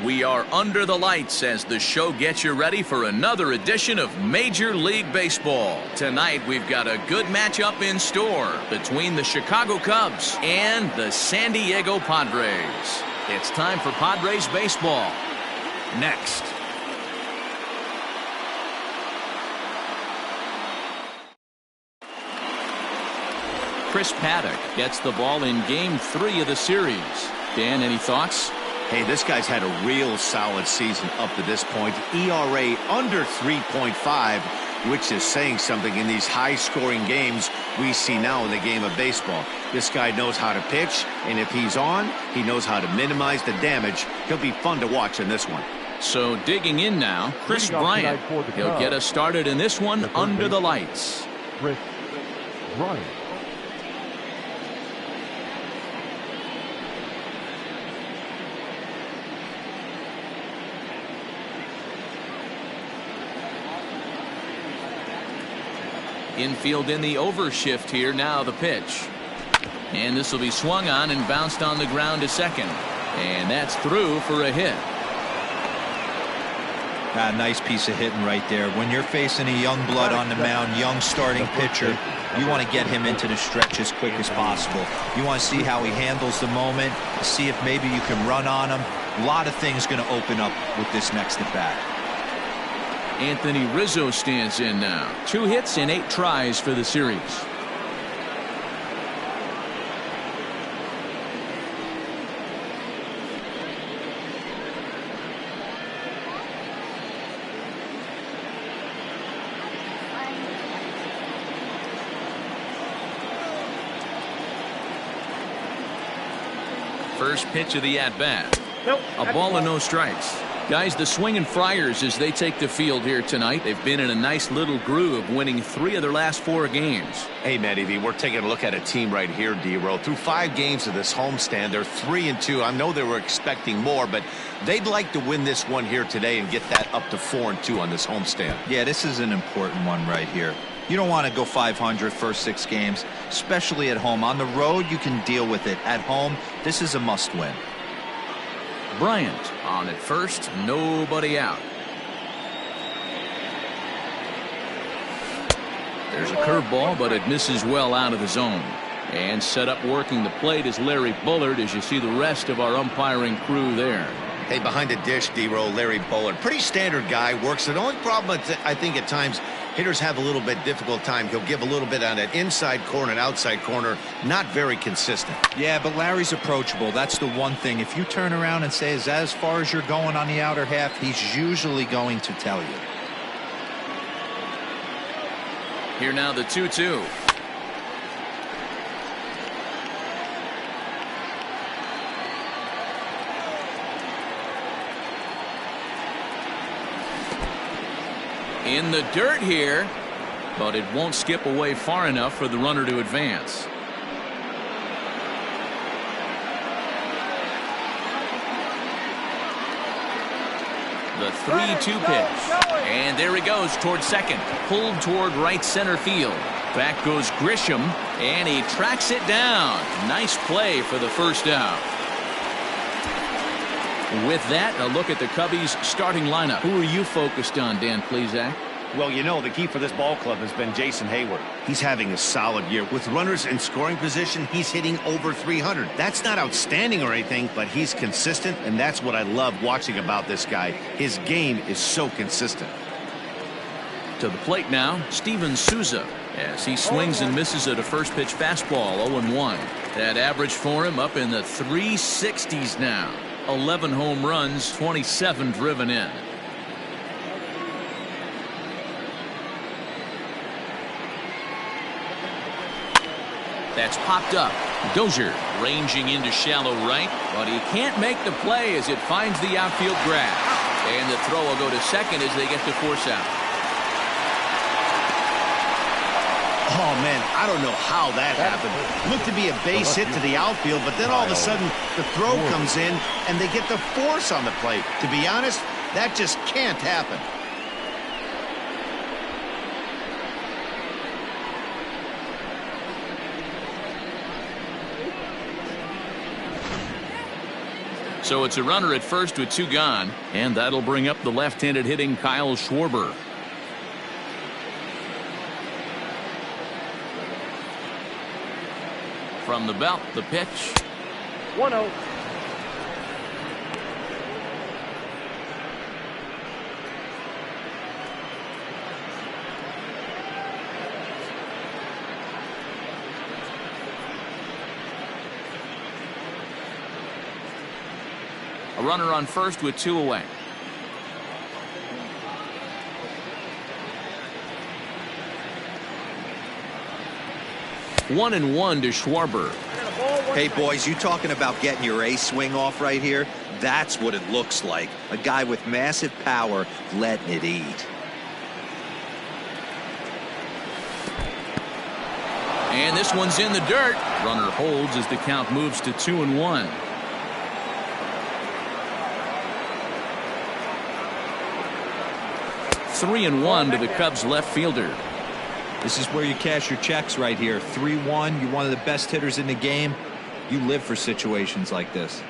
We are under the lights as the show gets you ready for another edition of Major League Baseball. Tonight we've got a good matchup in store between the Chicago Cubs and the San Diego Padres. It's time for Padres baseball. Next. Chris Paddock gets the ball in Game 3 of the series. Dan, any thoughts? Hey, this guy's had a real solid season up to this point. ERA under 3.5, which is saying something in these high-scoring games we see now in the game of baseball. This guy knows how to pitch, and if he's on, he knows how to minimize the damage. He'll be fun to watch in this one. So digging in now, Chris Bryant. He'll get us started in this one under the lights. Chris Bryant. Infield in the overshift here. Now the pitch. And this will be swung on and bounced on the ground to second. And that's through for a hit. Nice piece of hitting right there. When you're facing a young blood on the mound, young starting pitcher, you want to get him into the stretch as quick as possible. You want to see how he handles the moment, see if maybe you can run on him. A lot of things going to open up with this next at bat. Anthony Rizzo stands in now. 2 hits and 8 tries for the series. First pitch of the at-bat. A ball and no strikes. Guys, the Swinging Friars, as they take the field here tonight, they've been in a nice little groove, winning 3 of their last 4 games. Hey, Matty V, we're taking a look at a team right here, D-Row. Through 5 games of this homestand, they're 3-2. I know they were expecting more, but they'd like to win this one here today and get that up to 4-2 on this homestand. Yeah, this is an important one right here. You don't want to go 500 first 6 games, especially at home. On the road, you can deal with it. At home, this is a must-win. Bryant on at first, nobody out. There's a curveball, but it misses well out of the zone. And set up working the plate is Larry Bullard, as you see the rest of our umpiring crew there. Hey, behind the dish, D-Row, Larry Bullard. Pretty standard guy, works. The only problem, I think, at times, hitters have a little bit difficult time. He'll give a little bit on that inside corner and outside corner. Not very consistent. Yeah, but Larry's approachable. That's the one thing. If you turn around and say, is that as far as you're going on the outer half, he's usually going to tell you. Here now the 2-2. In the dirt here, but it won't skip away far enough for the runner to advance. The 3-2 pitch. And there he goes toward second. Pulled toward right center field. Back goes Grisham, and he tracks it down. Nice play for the first out. With that, a look at the Cubbies' starting lineup. Who are you focused on, Dan Plesac? Well, you know, the key for this ball club has been Jason Hayward. He's having a solid year. With runners in scoring position, he's hitting over 300. That's not outstanding or anything, but he's consistent, and that's what I love watching about this guy. His game is so consistent. To the plate now, Steven Souza, as he swings and misses at a first pitch fastball, 0-1. That average for him up in the 360s now. 11 home runs, 27 driven in. That's popped up. Dozier ranging into shallow right, but he can't make the play as it finds the outfield grass. And the throw will go to second as they get to force out. Oh, man, I don't know how that happened. Looked to be a base hit to the outfield, but then all of a sudden the throw comes in and they get the force on the plate. To be honest, that just can't happen. So it's a runner at first with 2 gone, and that'll bring up the left-handed hitting Kyle Schwarber. From the belt, the pitch. 1-0. A runner on first with 2 away. One and one to Schwarber. Hey, boys, you talking about getting your A swing off right here? That's what it looks like. A guy with massive power letting it eat. And this one's in the dirt. Runner holds as the count moves to 2-1. Three and one to the Cubs left fielder. This is where you cash your checks right here. 3-1. You're one of the best hitters in the game. You live for situations like this.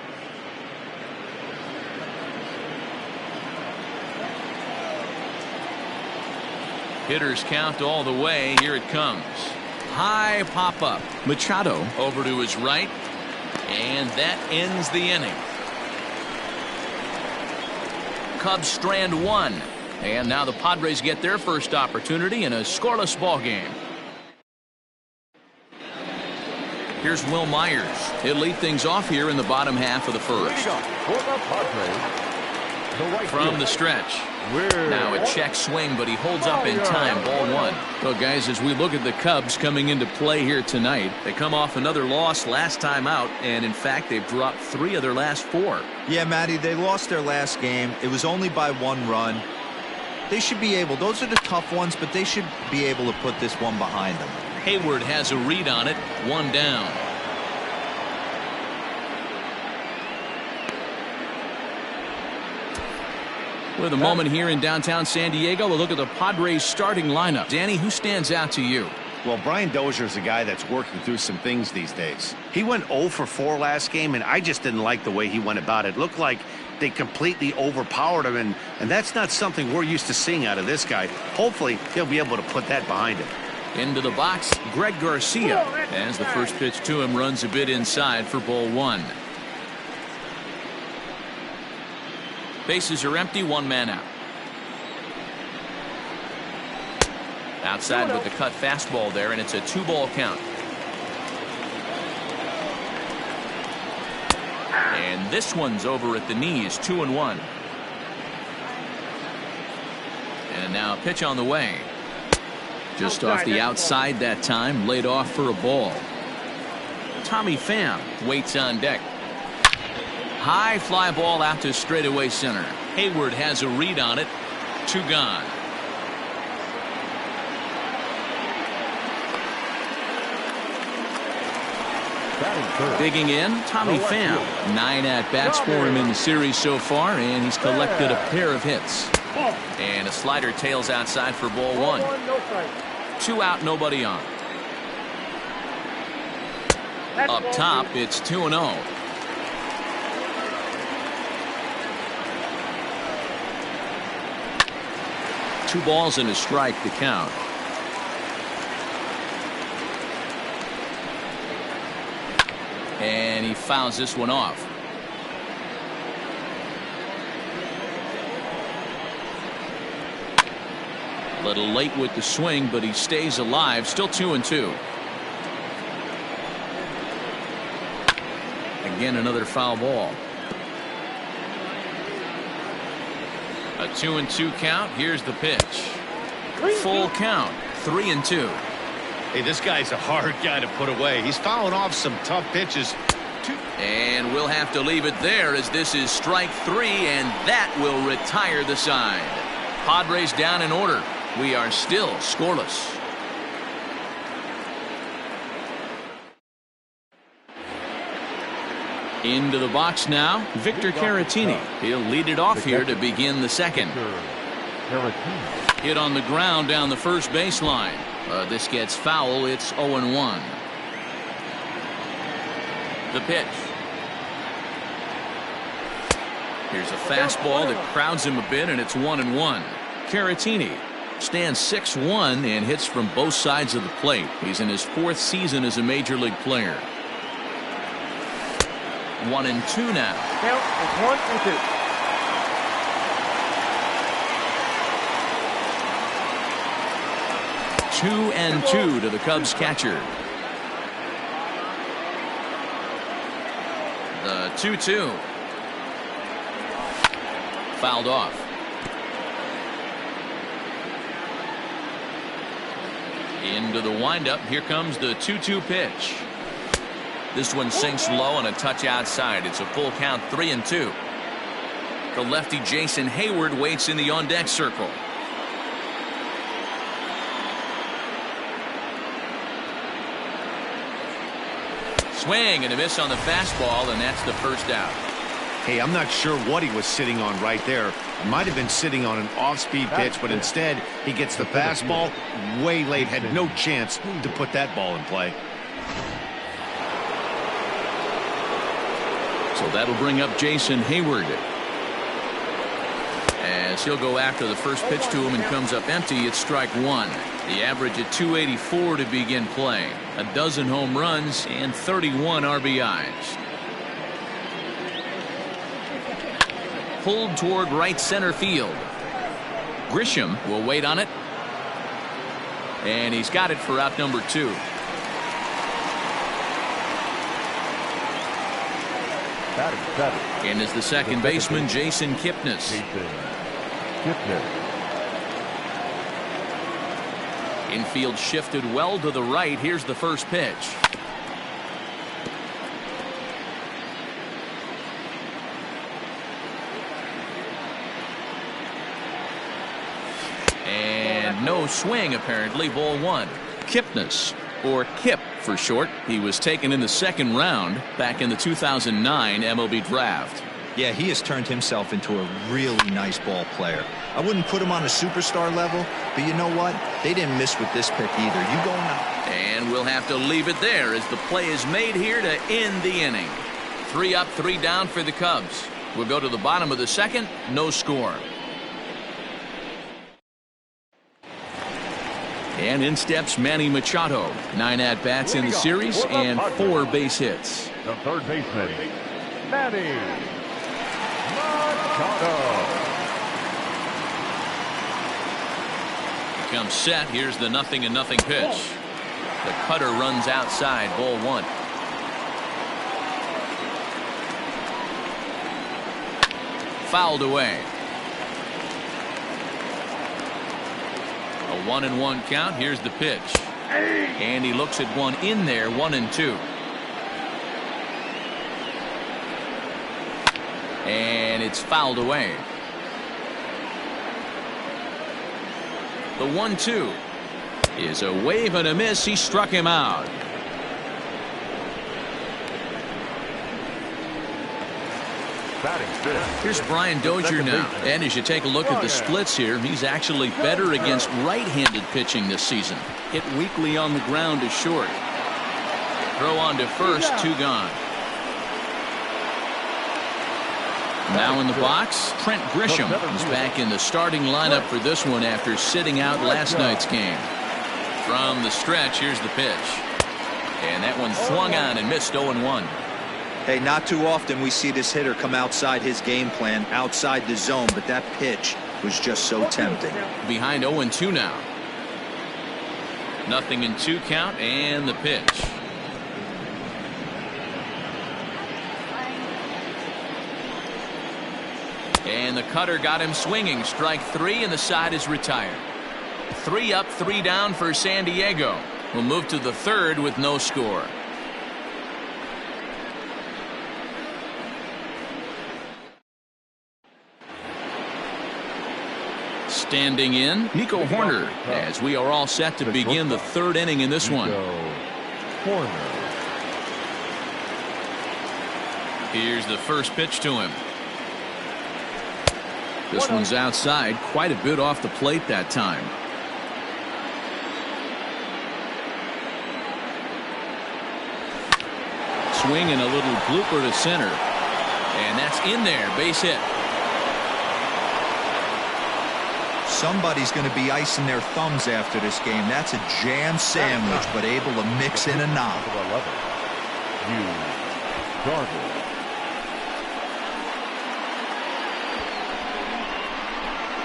Hitters count all the way. Here it comes. High pop up. Machado over to his right. And that ends the inning. Cubs strand 1. And now the Padres get their first opportunity in a scoreless ball game. Here's Will Myers. He'll lead things off here in the bottom half of the first. From the stretch. Now a check swing, but he holds up in time. Ball 1. Well, guys, as we look at the Cubs coming into play here tonight, they come off another loss last time out, and in fact, they've dropped 3 of their last 4. Yeah, Matty, they lost their last game. It was only by 1 run. They should be able, those are the tough ones, but they should be able to put this one behind them. Hayward has a read on it. 1 down. With a moment here in downtown San Diego, a look at the Padres starting lineup. Danny, who stands out to you? Well, Brian Dozier's a guy that's working through some things these days. He went 0 for 4 last game, and I just didn't like the way he went about it. Looked like they completely overpowered him, and that's not something we're used to seeing out of this guy. Hopefully, he'll be able to put that behind him. Into the box, Greg Garcia. As the first pitch to him runs a bit inside for ball 1. Bases are empty, 1 man out. Outside with the cut fastball there, and it's a 2-ball count. And this one's over at the knees, 2-1. And now a pitch on the way. Just off the outside that time, laid off for a ball. Tommy Pham waits on deck. High fly ball out to straightaway center. Hayward has a read on it. 2 gone. Digging in, Tommy Pham. 9 at-bats for him in the series so far, and he's collected a pair of hits. And a slider tails outside for ball 1. 2 out, nobody on. Up top, it's 2-0. Two balls and a strike to count. And he fouls this one off. A little late with the swing, but he stays alive. Still 2-2. Again, another foul ball. A 2-2 count. Here's the pitch. Full count. 3-2. Hey, this guy's a hard guy to put away. He's fouling off some tough pitches. And we'll have to leave it there as this is strike 3, and that will retire the side. Padres down in order. We are still scoreless. Into the box now, Victor Caratini. He'll lead it off here to begin the second. Hit on the ground down the first baseline. This gets foul. It's 0-1. The pitch. Here's a fastball that crowds him a bit, and it's 1-1. Caratini stands 6'1" and hits from both sides of the plate. He's in his 4th season as a major league player. 1-2 now. Count is 1-2. 2-2 to the Cubs catcher. The 2-2. Fouled off. Into the windup. Here comes the 2-2 pitch. This one sinks low and a touch outside. It's a full count, 3-2. The lefty Jason Hayward waits in the on-deck circle. Swing and a miss on the fastball, and that's the first out. Hey, I'm not sure what he was sitting on right there. Might have been sitting on an off-speed pitch, but instead he gets the fastball way late. Had no chance to put that ball in play. So that'll bring up Jason Hayward. As he'll go after the first pitch to him and comes up empty, it's strike one. The average at 284 to begin play. A dozen home runs and 31 RBIs. Pulled toward right center field. Grisham will wait on it. And he's got it for out number 2. And is the second baseman, Jason Kipnis. Infield shifted well to the right. Here's the first pitch. And no swing, apparently. Ball 1. Kipnis, or Kip for short. He was taken in the 2nd round back in the 2009 MLB draft. Yeah, he has turned himself into a really nice ball player. I wouldn't put him on a superstar level, but you know what? They didn't miss with this pick either. You go now. And we'll have to leave it there as the play is made here to end the inning. 3 up, 3 down for the Cubs. We'll go to the bottom of the 2nd. No score. And in steps Manny Machado. 9 at-bats in the series and 4 base hits. The third baseman, Manny Machado. Comes set. Here's the 0-0 pitch. The cutter runs outside. Ball 1. Fouled away. A 1-1 count. Here's the pitch. And he looks at one in there. 1-2. And it's fouled away. The 1-2 is a wave and a miss. He struck him out. Here's Brian Dozier now. And as you take a look at the splits here, he's actually better against right-handed pitching this season. Hit weakly on the ground to short. Throw on to first. 2 gone. Now in the box, Trent Grisham is back in the starting lineup for this one after sitting out last night's game. From the stretch, here's the pitch. And that one swung on and missed. 0-1. Hey, not too often we see this hitter come outside his game plan, outside the zone, but that pitch was just so tempting. Behind 0-2 now. 0-2 count and the pitch. And the cutter got him swinging. Strike 3 and the side is retired. 3 up, 3 down for San Diego. We'll move to the 3rd with no score. Standing in, Nico Horner, as we are all set to begin the 3rd inning in this one. Here's the first pitch to him. This one's outside, quite a bit off the plate that time. Swing and a little blooper to center. And that's in there, base hit. Somebody's going to be icing their thumbs after this game. That's a jam sandwich, but able to mix in a knob. You started.